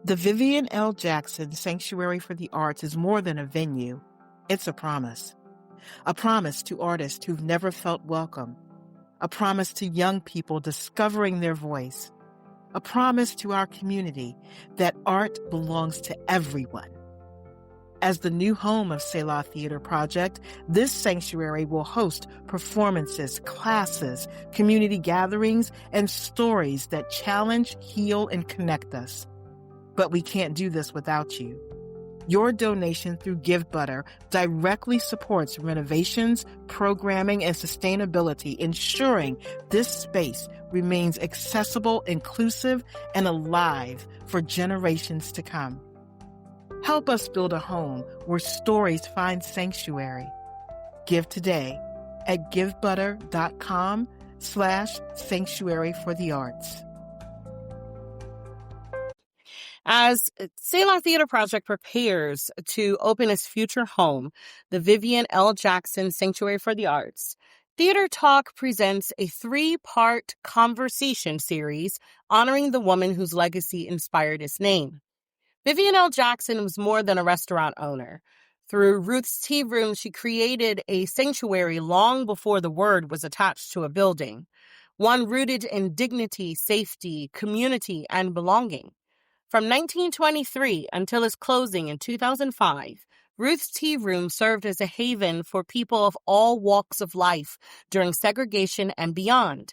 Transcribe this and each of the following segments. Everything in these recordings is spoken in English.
The Vivienne L. Jackson Sanctuary for the Arts is more than a venue. It's a promise. A promise to artists who've never felt welcome. A promise to young people discovering their voice. A promise to our community that art belongs to everyone. As the new home of Selah Theatre Project, this sanctuary will host performances, classes, community gatherings, and stories that challenge, heal, and connect us. But we can't do this without you. Your donation through GiveButter directly supports renovations, programming, and sustainability, ensuring this space remains accessible, inclusive, and alive for generations to come. Help us build a home where stories find sanctuary. Give today at givebutter.com/sanctuary for the arts. As Selah Theatre Project prepares to open its future home, the Vivienne L. Jackson Sanctuary for the Arts, Theater Talk presents a 3-part conversation series honoring the woman whose legacy inspired its name. Vivienne L. Jackson was more than a restaurant owner. Through Ruth's Tea Room, she created a sanctuary long before the word was attached to a building, one rooted in dignity, safety, community, and belonging. From 1923 until its closing in 2005, Ruth's Tea Room served as a haven for people of all walks of life during segregation and beyond.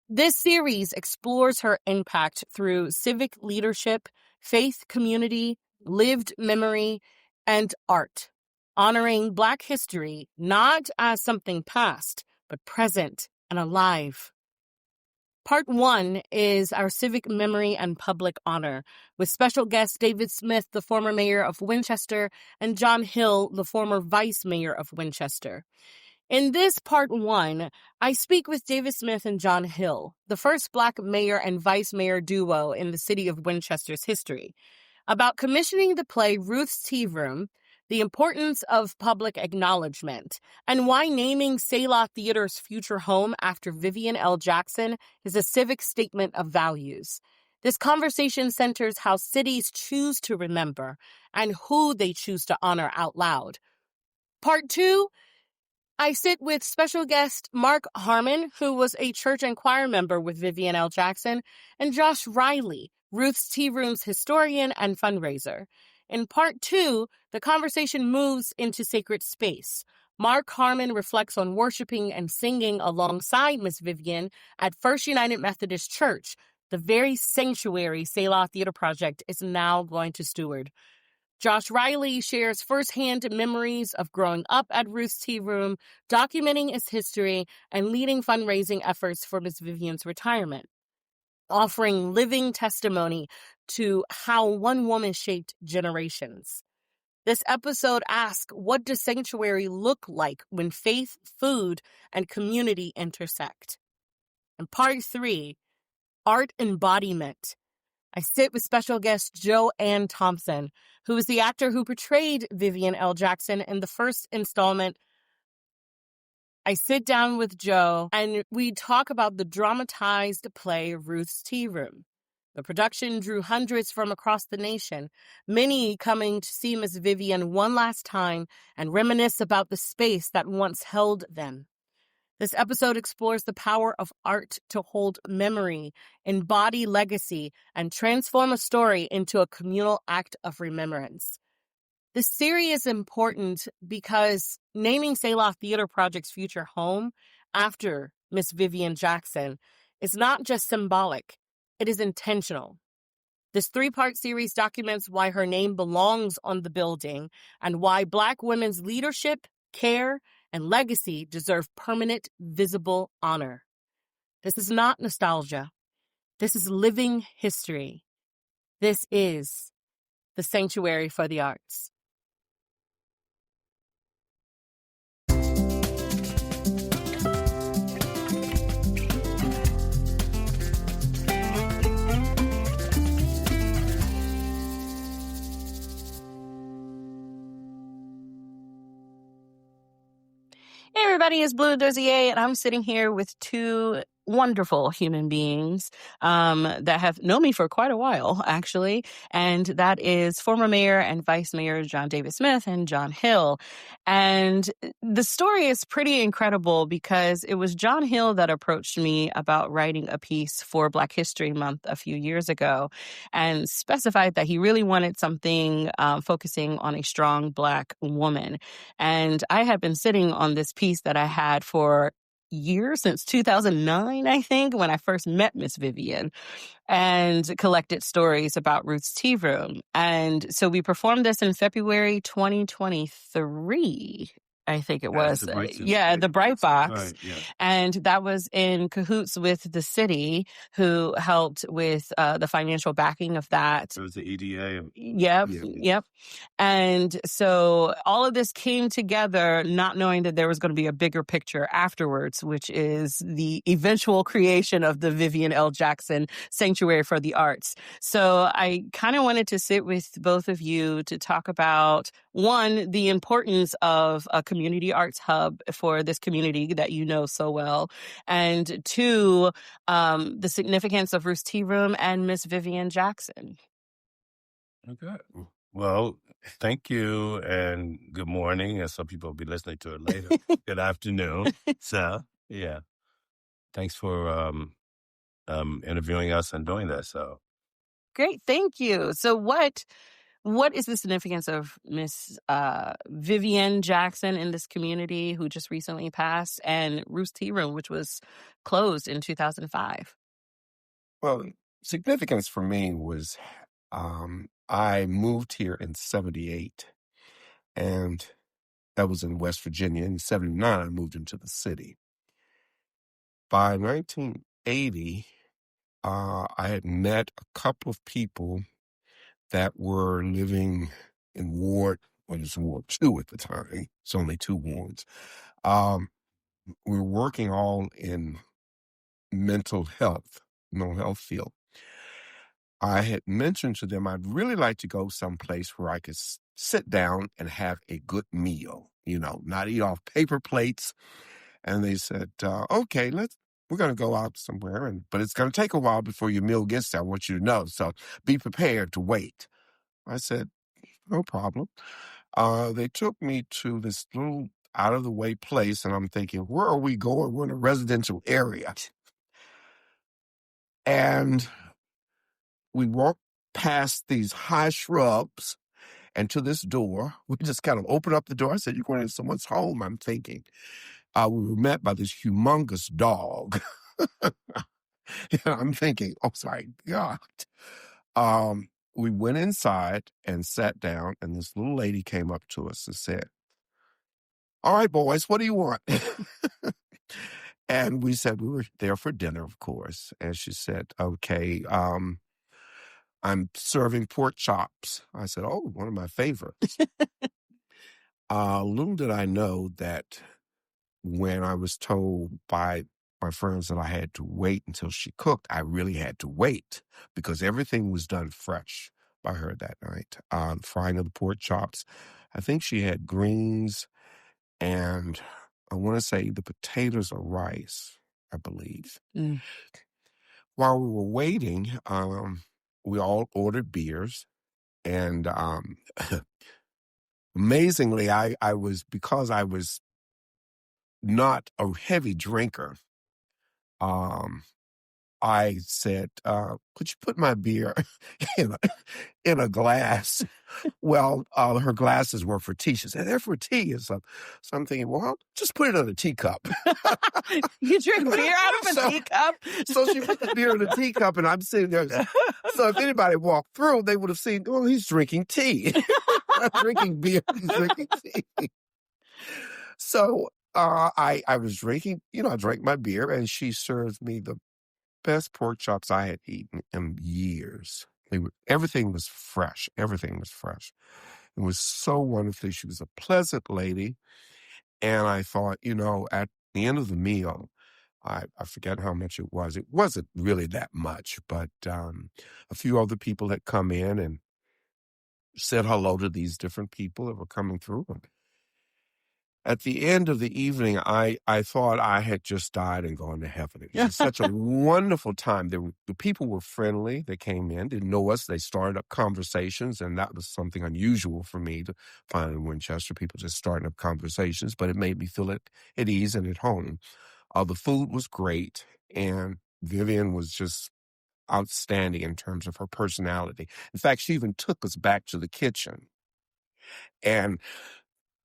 This series explores her impact through civic leadership, faith community, lived memory, and art, honoring Black history not as something past, but present and alive. Part 1 is our civic memory and public honor, with special guest David Smith, the former mayor of Winchester, and John Hill, the former vice mayor of Winchester. In this Part 1, I speak with David Smith and John Hill, the first Black mayor and vice mayor duo in the city of Winchester's history, about commissioning the play Ruth's Tea Room, the importance of public acknowledgement, and why naming Selah Theatre's future home after Vivienne L. Jackson is a civic statement of values. This conversation centers how cities choose to remember and who they choose to honor out loud. Part 2, I sit with special guest Mark Harmon, who was a church and choir member with Vivienne L. Jackson, and Josh Riley, Ruth's Tea Room's historian and fundraiser. In Part 2, the conversation moves into sacred space. Mark Harmon reflects on worshiping and singing alongside Miss Vivienne at First United Methodist Church, the very sanctuary Selah Theatre Project is now going to steward. Josh Riley shares firsthand memories of growing up at Ruth's Tea Room, documenting its history, and leading fundraising efforts for Miss Vivienne's retirement, offering living testimony to how one woman shaped generations. This episode asks, what does sanctuary look like when faith, food, and community intersect? And Part 3, art embodiment. I sit with special guest Joanne Thompson, who is the actor who portrayed Vivienne L. Jackson in the first installment. I sit down with Jo and we talk about the dramatized play Ruth's Tea Room. The production drew hundreds from across the nation, many coming to see Miss Vivienne one last time and reminisce about the space that once held them. This episode explores the power of art to hold memory, embody legacy, and transform a story into a communal act of remembrance. This series is important because naming Selah Theatre Project's future home after Miss Vivienne Jackson is not just symbolic, it is intentional. This 3-part series documents why her name belongs on the building and why Black women's leadership, care, and legacy deserve permanent, visible honor. This is not nostalgia. This is living history. This is the Sanctuary for the Arts. Hey everybody, it's Bleu Do'zia, and I'm sitting here with 2 wonderful human beings that have known me for quite a while, actually. And that is former Mayor and Vice Mayor John David Smith and John Hill. And the story is pretty incredible because it was John Hill that approached me about writing a piece for Black History Month a few years ago and specified that he really wanted something focusing on a strong Black woman. And I had been sitting on this piece that I had for years, since 2009, I think, when I first met Miss Vivienne, and collected stories about Ruth's Tea Room. And so we performed this in February 2023. I think it was. The the Bright Box. Right, yeah. And that was in cahoots with the city, who helped with the financial backing of that. It was the EDA. Yep. And so all of this came together, not knowing that there was going to be a bigger picture afterwards, which is the eventual creation of the Vivienne L. Jackson Sanctuary for the Arts. So I kind of wanted to sit with both of you to talk about, one, the importance of a community arts hub for this community that you know so well, and two, the significance of Ruth's Tea Room and Miss Vivienne Jackson. Okay. Well, thank you, and good morning. And some people will be listening to it later. Good afternoon. So, yeah, thanks for interviewing us and doing that. So, great, thank you. So, what is the significance of Miss Vivienne Jackson in this community, who just recently passed, and Ruth's Tea Room, which was closed in 2005? Well, significance for me was I moved here in 78, and that was in West Virginia. In 79, I moved into the city. By 1980, I had met a couple of people that were living in Ward 2 at the time. It's only 2 wards. We were working all in mental health field. I had mentioned to them I'd really like to go someplace where I could sit down and have a good meal, not eat off paper plates. And they said, okay, we're going to go out somewhere, but it's going to take a while before your meal gets there. I want you to know. So be prepared to wait. I said, no problem. They took me to this little out-of-the-way place, and I'm thinking, where are we going? We're in a residential area. And we walked past these high shrubs and to this door. We just kind of opened up the door. I said, you're going into someone's home, I'm thinking. We were met by this humongous dog. I'm thinking, oh, sorry, God. We went inside and sat down, and this little lady came up to us and said, all right, boys, what do you want? And we said we were there for dinner, of course. And she said, okay, I'm serving pork chops. I said, oh, one of my favorites. Little did I know that when I was told by my friends that I had to wait until she cooked, I really had to wait because everything was done fresh by her that night. Frying of the pork chops. I think she had greens and I want to say the potatoes or rice, I believe. Mm. While we were waiting, we all ordered beers. And amazingly, because I was not a heavy drinker, I said, could you put my beer in a glass? Well, her glasses were for tea. She said, they're for tea. And so I'm thinking, well, just put it in a teacup. You drink beer out of a teacup? So she put the beer in a teacup, and I'm sitting there. So if anybody walked through, they would have seen, well, he's drinking tea. Not drinking beer, he's drinking tea. So I was drinking, I drank my beer, and she served me the best pork chops I had eaten in years. Everything was fresh. Everything was fresh. It was so wonderful. She was a pleasant lady. And I thought, at the end of the meal, I forget how much it was. It wasn't really that much, but a few other people had come in and said hello to these different people that were coming through. at the end of the evening, I thought I had just died and gone to heaven. It was just such a wonderful time. The people were friendly. They came in, didn't know us. They started up conversations, and that was something unusual for me to find in Winchester, people just starting up conversations, but it made me feel at ease and at home. The food was great, and Vivienne was just outstanding in terms of her personality. In fact, she even took us back to the kitchen. And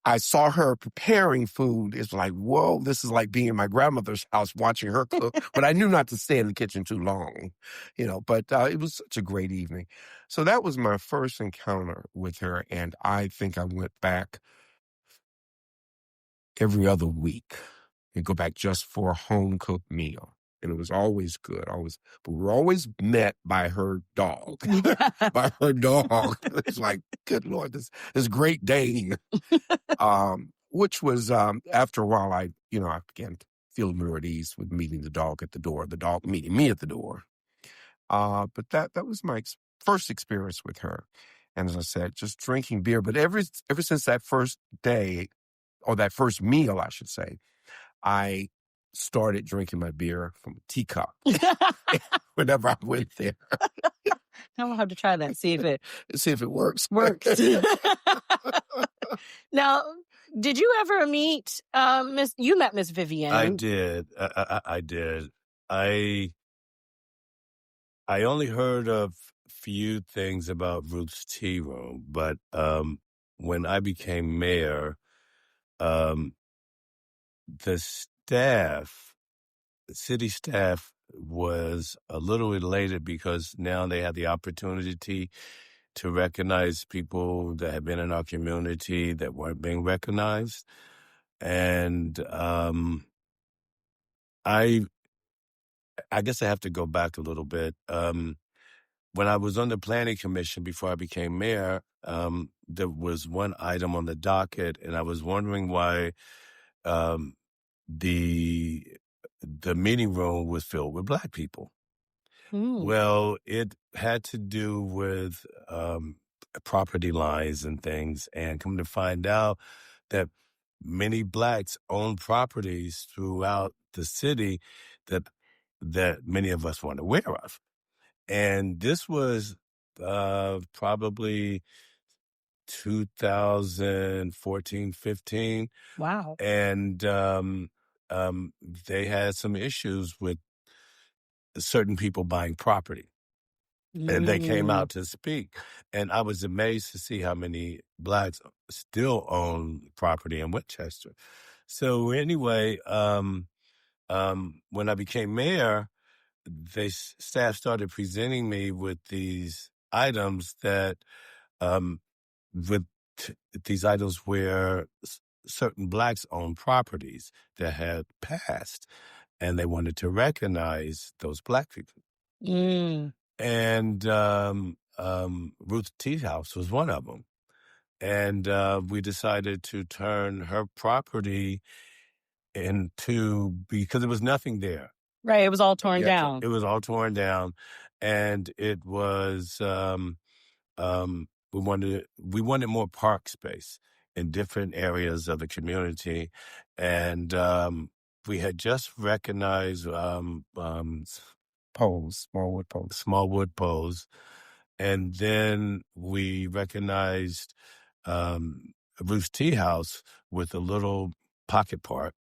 I saw her preparing food. It's like, whoa, this is like being in my grandmother's house watching her cook. But I knew not to stay in the kitchen too long, but it was such a great evening. So that was my first encounter with her. And I think I went back every other week and go back just for a home cooked meal. And it was always good. But we were always met by her dog. By her dog. It's like, good Lord, this Great Dane. Which was, after a while, I began to feel more at ease with meeting the dog at the door, the dog meeting me at the door. But that was my first experience with her. And as I said, just drinking beer. But ever since that first day, or that first meal, I should say, I started drinking my beer from a teacup whenever I went there. I'll have to try that, see if it works. Now, did you ever meet you met Miss Vivienne? I did. I did. I only heard of few things about Ruth's tea room, but when I became mayor, the city staff was a little elated because now they had the opportunity to recognize people that had been in our community that weren't being recognized. And I guess I have to go back a little bit. When I was on the planning commission before I became mayor, there was one item on the docket, and I was wondering why the meeting room was filled with Black people. Well, it had to do with property lines and things, and come to find out that many Blacks own properties throughout the city that many of us weren't aware of. And this was probably 2014, 15. Wow. And they had some issues with certain people buying property. And they came out to speak. And I was amazed to see how many Blacks still own property in Winchester. So anyway, when I became mayor, staff started presenting me with these items these items where certain Blacks owned properties that had passed, and they wanted to recognize those Black people. And Ruth's Tea House was one of them. And we decided to turn her property because there was nothing there. Right, it was all torn down. It was all torn down, and it was we wanted more park space in different areas of the community, and we had just recognized small wood poles, and then we recognized Ruth's Tea House with a little pocket park.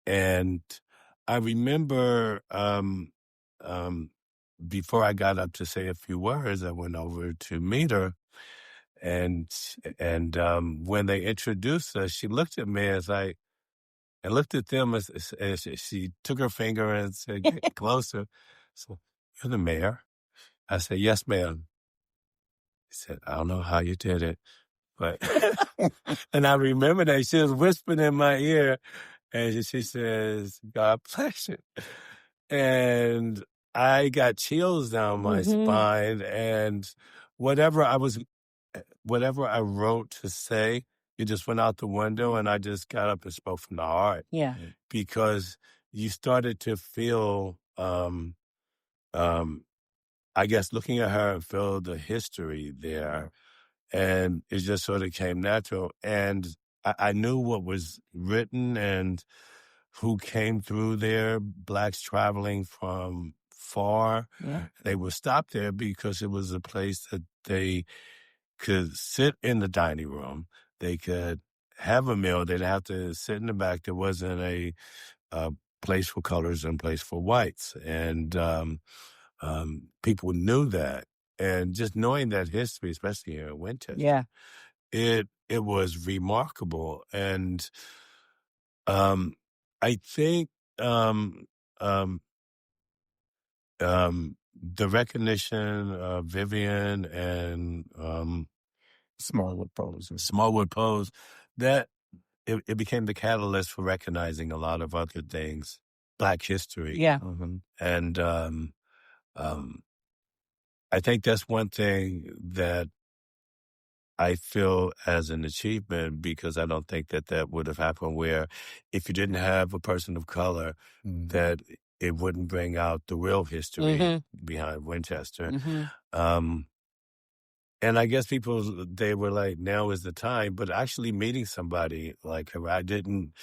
And I remember before I got up to say a few words, I went over to meet her, and when they introduced us, she looked at me and looked at them as she took her finger and said, "Get closer." So, "You're the mayor?" I said, "Yes, ma'am." He said, "I don't know how you did it, but," and I remember that she was whispering in my ear, and she says, "God bless you." And I got chills down my spine, and whatever I wrote to say, it just went out the window, and I just got up and spoke from the heart. Yeah. Because you started to feel, I guess, looking at her and feel the history there. And it just sort of came natural. And I knew what was written and who came through there, Blacks traveling from far. Yeah. They would stop there because it was a place that they could sit in the dining room. They could have a meal. They'd have to sit in the back. There wasn't a place for colors and place for whites. And people knew that. And just knowing that history, especially here in Winchester, it was remarkable. And I think the recognition of Vivienne and Smallwood Pose. Smallwood Pose, that it became the catalyst for recognizing a lot of other things, Black history. Yeah. And I think that's one thing that I feel as an achievement, because I don't think that would have happened where if you didn't have a person of color, that it wouldn't bring out the real history behind Winchester. And I guess people, they were like, now is the time. But actually meeting somebody like her, I didn't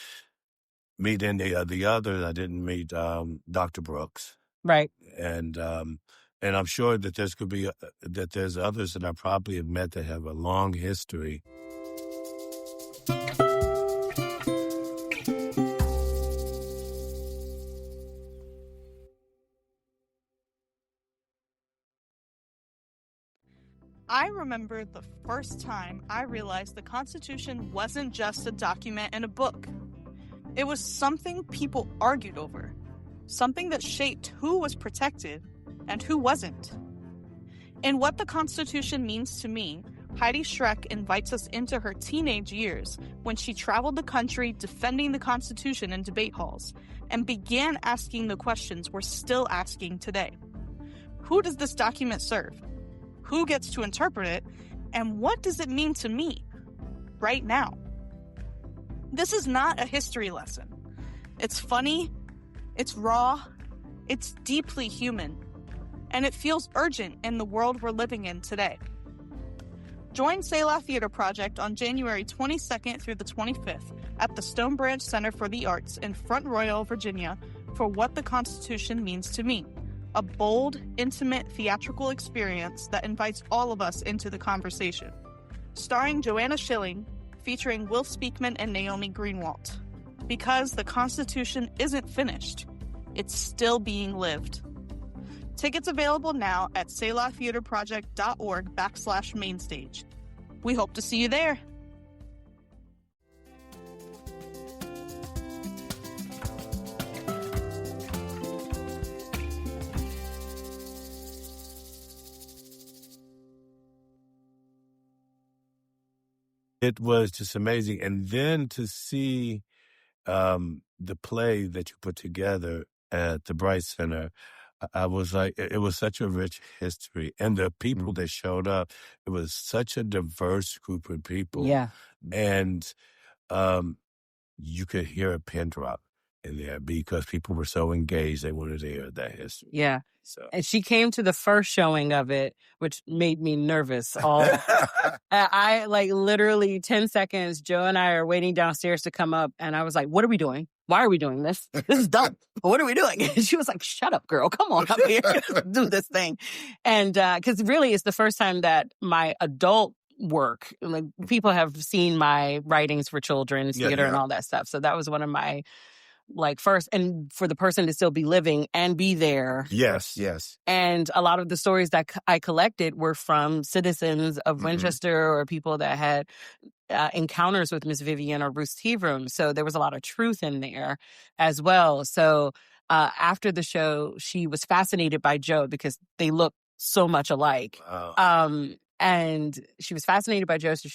meet any of the others. I didn't meet Dr. Brooks. Right. And I'm sure that there's others that I probably have met that have a long history. I remember the first time I realized the Constitution wasn't just a document in a book. It was something people argued over, something that shaped who was protected and who wasn't. In What the Constitution Means to Me, Heidi Schreck invites us into her teenage years when she traveled the country defending the Constitution in debate halls and began asking the questions we're still asking today. Who does this document serve? Who gets to interpret it? And what does it mean to me right now? This is not a history lesson. It's funny, it's raw, it's deeply human, and it feels urgent in the world we're living in today. Join Selah Theatre Project on January 22nd through the 25th at the Stone Branch Center for the Arts in Front Royal, Virginia, for What the Constitution Means to Me, a bold, intimate theatrical experience that invites all of us into the conversation. Starring Joanna Schilling, featuring Will Speakman and Naomi Greenwalt. Because the Constitution isn't finished, it's still being lived. Tickets available now at selahtheatreproject.org/mainstage. We hope to see you there. It was just amazing. And then to see the play that you put together at the Bright Center, I was like, it was such a rich history. And the people that showed up, it was such a diverse group of people. Yeah. And you could hear a pin drop in there because people were so engaged. They wanted to hear that history. Yeah. So. And she came to the first showing of it, which made me nervous. I like literally 10 seconds, Joe and I are waiting downstairs to come up. And I was like, what are we doing? Why are we doing this? This is dumb. What are we doing? And she was like, shut up, girl. Come on up here. Do this thing. And because really it's the first time that my adult work, like people have seen my writings for children's theater and all that stuff. So that was one of my first, and for the person to still be living and be there. Yes. And a lot of the stories that I collected were from citizens of Winchester or people that had encounters with Miss Vivienne or Ruth's Tea Room. So there was a lot of truth in there as well. So after the show, she was fascinated by Joe because they look so much alike. Wow. And she was fascinated by Joe, so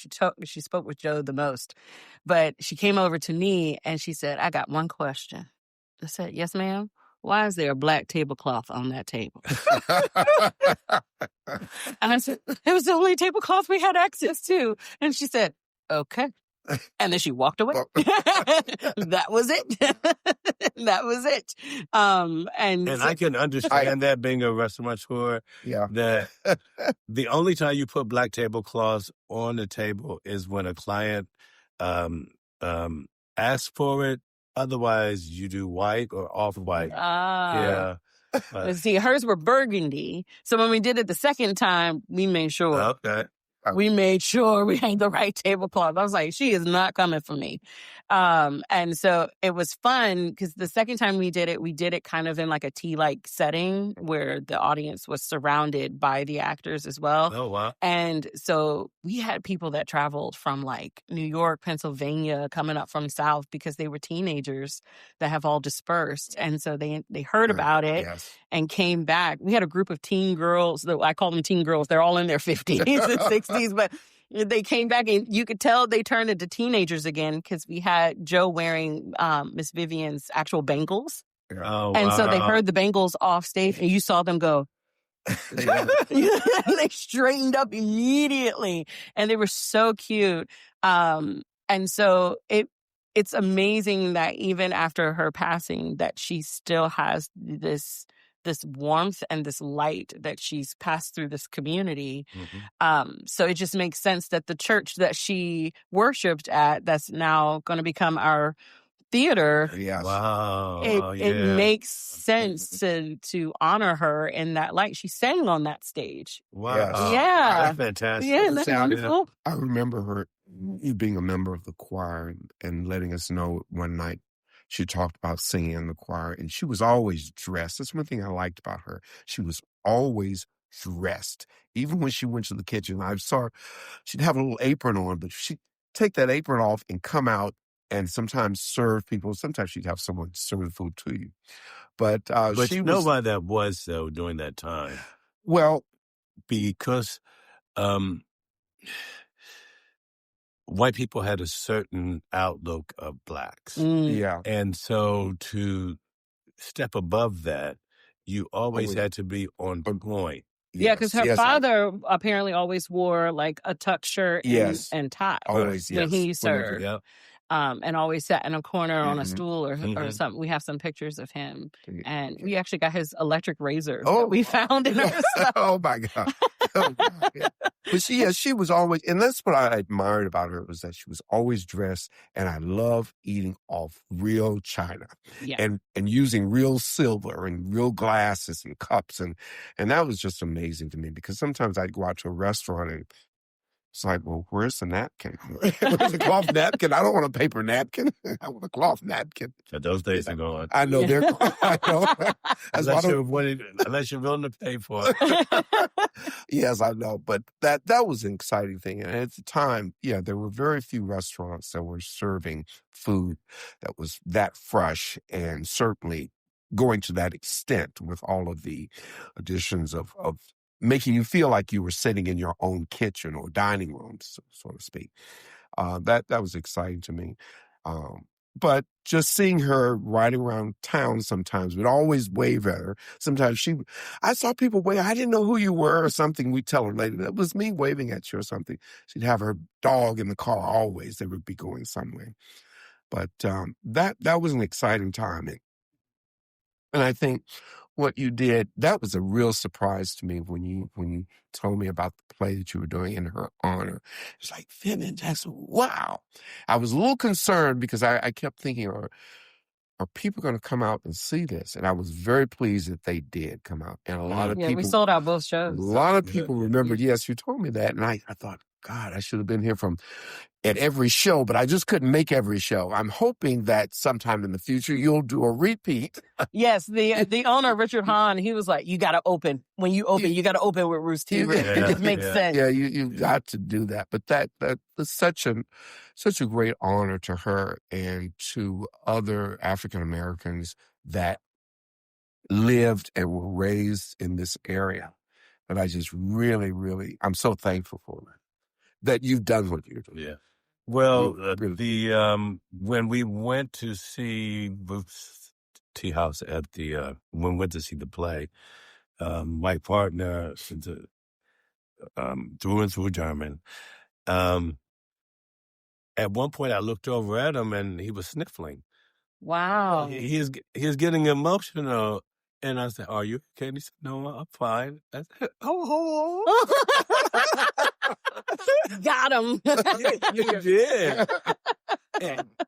she spoke with Joe the most. But she came over to me and she said, I got one question. I said, yes, ma'am. Why is there a black tablecloth on that table? And I said, it was the only tablecloth we had access to. And she said, okay. And then she walked away. That was it. That was it. And I can understand that being a restaurateur. Yeah. That the only time you put black tablecloths on the table is when a client ask for it. Otherwise, you do white or off-white. Yeah. Let's see, hers were burgundy. So when we did it the second time, we made sure. Okay. We made sure we had the right tablecloth. I was like, she is not coming for me. And so it was fun because the second time we did it kind of in like a tea-like setting where the audience was surrounded by the actors as well. Oh, wow. And so we had people that traveled from like New York, Pennsylvania, coming up from South because they were teenagers that have all dispersed. And so they heard about it and came back. We had a group of teen girls. I call them teen girls. They're all in their 50s and 60s, but they came back and you could tell they turned into teenagers again because we had Joe wearing Miss Vivienne's actual bangles. Oh, and wow. so they heard the bangles off stage and you saw them go. They straightened up immediately and they were so cute. And so it's amazing that even after her passing that she still has this warmth and this light that she's passed through this community. So it just makes sense that the church that she worshiped at, that's now going to become our theater. Wow. It makes sense to honor her in that light. She sang on that stage. Wow. Yeah. That's fantastic. Yeah, that's wonderful. I remember her being a member of the choir and letting us know one night she talked about singing in the choir, and she was always dressed. That's one thing I liked about her. She was always dressed. Even when she went to the kitchen, I saw her, she'd have a little apron on, but she'd take that apron off and come out and sometimes serve people. Sometimes she'd have someone serve food to you. But she you know why that was, though, during that time? Well, because white people had a certain outlook of blacks. yeah. And so to step above that, you always had to be on point. Yeah, because her father apparently always wore like a tucked shirt and tie always, when he served. Yeah. And always sat in a corner on a stool or something. We have some pictures of him. And we actually got his electric razor that we found in her stuff. Oh, my God. Oh, God. Yeah. But she was always, and that's what I admired about her, was that she was always dressed, and I love eating off real china and using real silver and real glasses and cups. And that was just amazing to me, because sometimes I'd go out to a restaurant and it's like, well, where's the napkin? Where's the cloth napkin? I don't want a paper napkin. I want a cloth napkin. But those days are gone. I know they're gone. I know. Unless you're willing to pay for it. Yes, I know. But that was an exciting thing. And at the time, there were very few restaurants that were serving food that was that fresh, and certainly going to that extent with all of the additions of making you feel like you were sitting in your own kitchen or dining room, so to speak. That was exciting to me. But just seeing her riding around town sometimes, we'd always wave at her. Sometimes I saw people wave. I didn't know who you were or something. We'd tell her later, that was me waving at you or something. She'd have her dog in the car always. They would be going somewhere. But that was an exciting time. And I think what you did, that was a real surprise to me when you told me about the play that you were doing in her honor. It's like, Vivienne Jackson, wow. I was a little concerned because I kept thinking, are people going to come out and see this? And I was very pleased that they did come out. And a lot of people. We sold out both shows. A lot of people remembered, yes, you told me that. And I thought, God, I should have been here at every show, but I just couldn't make every show. I'm hoping that sometime in the future you'll do a repeat. Yes, the owner, Richard Hahn, he was like, you got to open. When you open, you got to open with Ruth T. It just makes sense. Yeah, you got to do that. But that was such a great honor to her and to other African Americans that lived and were raised in this area. And I just really, really, I'm so thankful for that you've done what you're doing. Yeah. Well, when we went to see Ruth's Tea House when we went to see the play, my partner, through and through German, at one point I looked over at him and he was sniffling. Wow. He was getting emotional. And I said, "Are you okay?" And he said, "No, I'm fine." I said, "Oh." Got him. You did.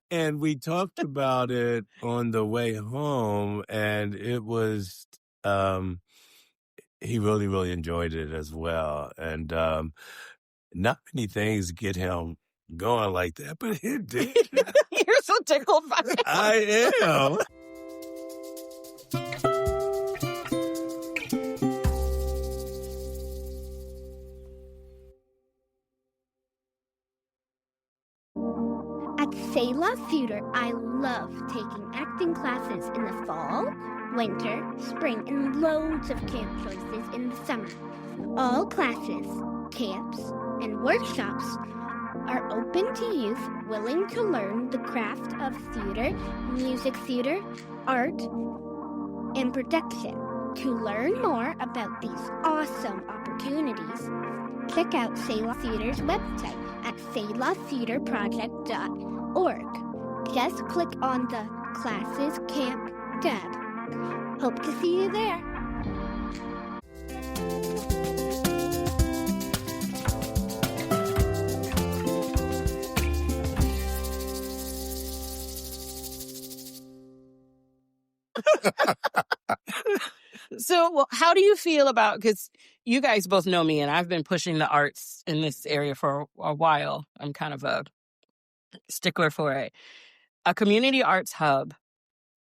and we talked about it on the way home, and it was, he really, really enjoyed it as well. And not many things get him going like that, but it did. You're so tickled by it. I am. At Selah Theatre, I love taking acting classes in the fall, winter, spring, and loads of camp choices in the summer. All classes, camps, and workshops are open to youth willing to learn the craft of theater, music theater, art, and production. To learn more about these awesome opportunities, check out Selah Theatre's website at selahtheatreproject.org. Just click on the Classes Camp tab. Hope to see you there. So, well, how do you feel about, because you guys both know me and I've been pushing the arts in this area for a while. I'm kind of a stickler for it. A community arts hub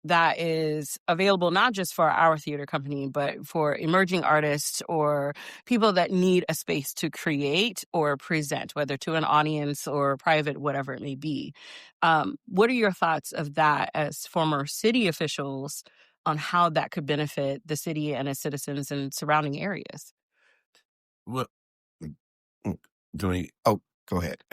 that is available not just for our theater company, but for emerging artists or people that need a space to create or present, whether to an audience or private, whatever it may be. What are your thoughts of that as former city officials on how that could benefit the city and its citizens and surrounding areas? Well, Oh, go ahead.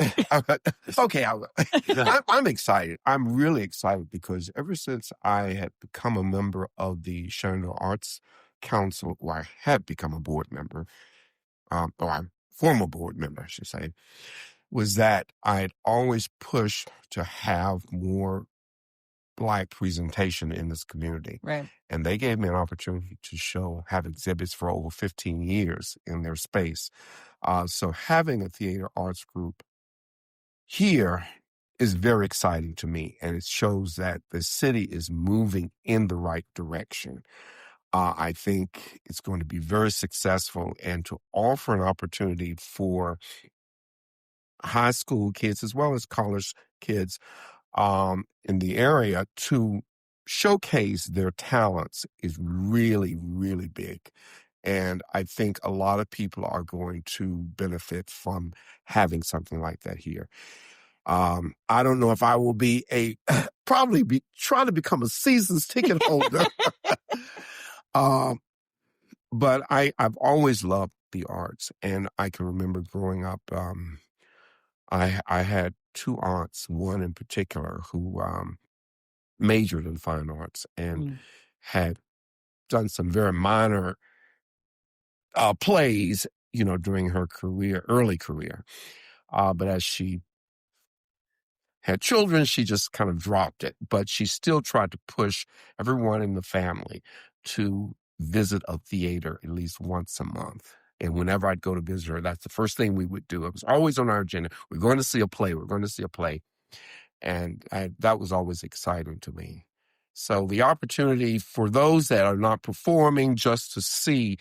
Okay, I'm excited. I'm really excited because ever since I had become a member of the Shenandoah Arts Council, or I had become a board member, or I'm former board member, I should say, was that I'd always pushed to have more Black presentation in this community. Right. And they gave me an opportunity to have exhibits for over 15 years in their space. So having a theater arts group here is very exciting to me. And it shows that the city is moving in the right direction. I think it's going to be very successful, and to offer an opportunity for high school kids as well as college kids in the area to showcase their talents is really, really big. And I think a lot of people are going to benefit from having something like that here. I don't know if I will be probably be trying to become a season's ticket holder. But I've always loved the arts, and I can remember growing up, I had two aunts, one in particular who majored in fine arts and had done some very minor plays, during her early career. But as she had children, she just kind of dropped it. But she still tried to push everyone in the family to visit a theater at least once a month. And whenever I'd go to visit her, that's the first thing we would do. It was always on our agenda. We're going to see a play. We're going to see a play. And that was always exciting to me. So the opportunity for those that are not performing just to see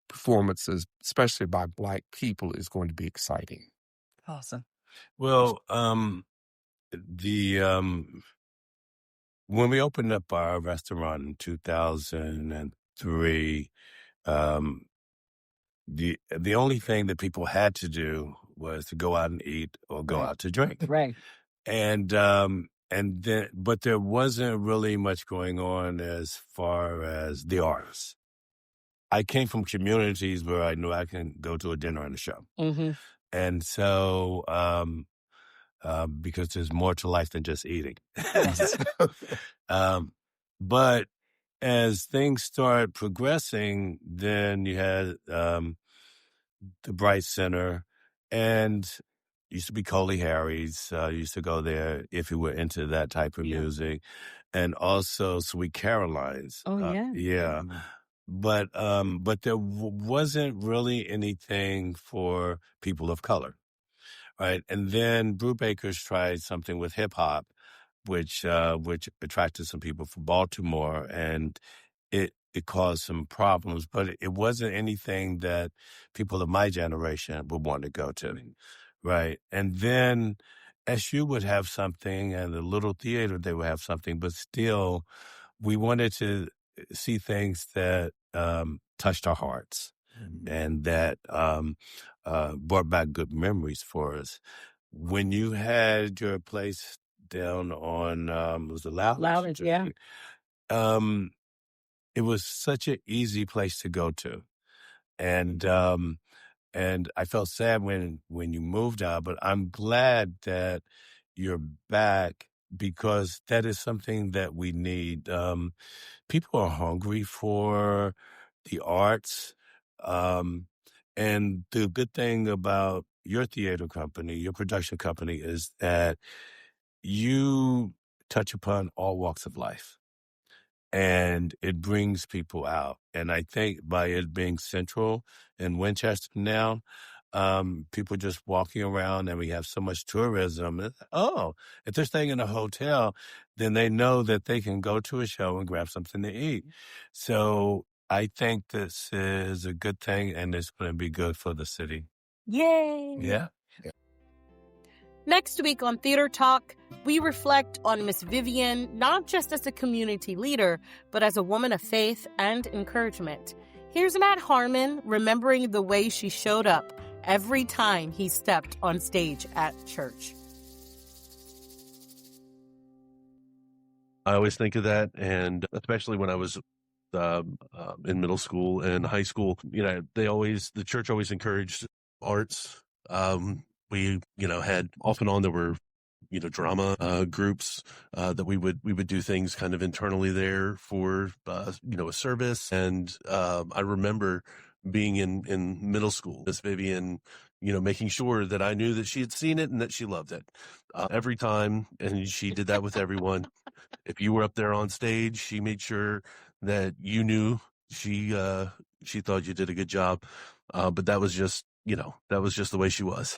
performances, especially by Black people, is going to be exciting. Awesome. Well, when we opened up our restaurant in 2003, the only thing that people had to do was to go out and eat or go out to drink. Right. And then, but there wasn't really much going on as far as the artists. I came from communities where I knew I can go to a dinner and a show. Mm-hmm. And so, because there's more to life than just eating. But as things start progressing, then you had the Bright Center, and used to be Coley Harry's. Used to go there if you were into that type of music, and also Sweet Caroline's. Oh yeah, yeah. But there wasn't really anything for people of color. right? And then Brewbakers tried something with hip hop, which attracted some people from Baltimore, and it caused some problems, but it wasn't anything that people of my generation would want to go to, right? And then SU would have something, and the Little Theater, they would have something, but still, we wanted to see things that touched our hearts and that brought back good memories for us. When you had your place down on, was it Loudon? Yeah. It was such an easy place to go to. And I felt sad when you moved out, but I'm glad that you're back because that is something that we need. People are hungry for the arts. And the good thing about your theater company, your production company, is that you touch upon all walks of life. And it brings people out. And I think by it being central in Winchester now, people just walking around, and we have so much tourism. Oh, if they're staying in a hotel, then they know that they can go to a show and grab something to eat. So I think this is a good thing, and it's going to be good for the city. Yay! Yeah. Next week on Theater Talk, we reflect on Miss Vivienne, not just as a community leader, but as a woman of faith and encouragement. Here's Matt Harmon remembering the way she showed up every time he stepped on stage at church. I always think of that, and especially when I was in middle school and high school, the church always encouraged arts. We, had off and on, there were, drama groups that we would do things kind of internally there for, a service. And I remember being in middle school, Miss Vivienne, making sure that I knew that she had seen it and that she loved it every time. And she did that with everyone. If you were up there on stage, she made sure that you knew she thought you did a good job. But that was just the way she was.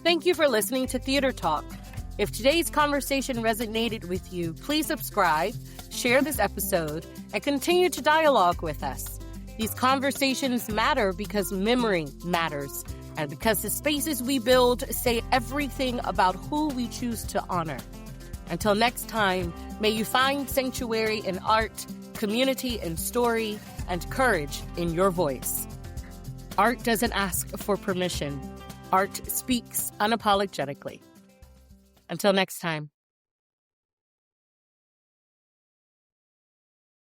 Thank you for listening to Theater Talk. If today's conversation resonated with you, please subscribe, share this episode, and continue to dialogue with us. These conversations matter because memory matters, and because the spaces we build say everything about who we choose to honor. Until next time, may you find sanctuary in art, community in story, and courage in your voice. Art doesn't ask for permission. Art speaks unapologetically. Until next time.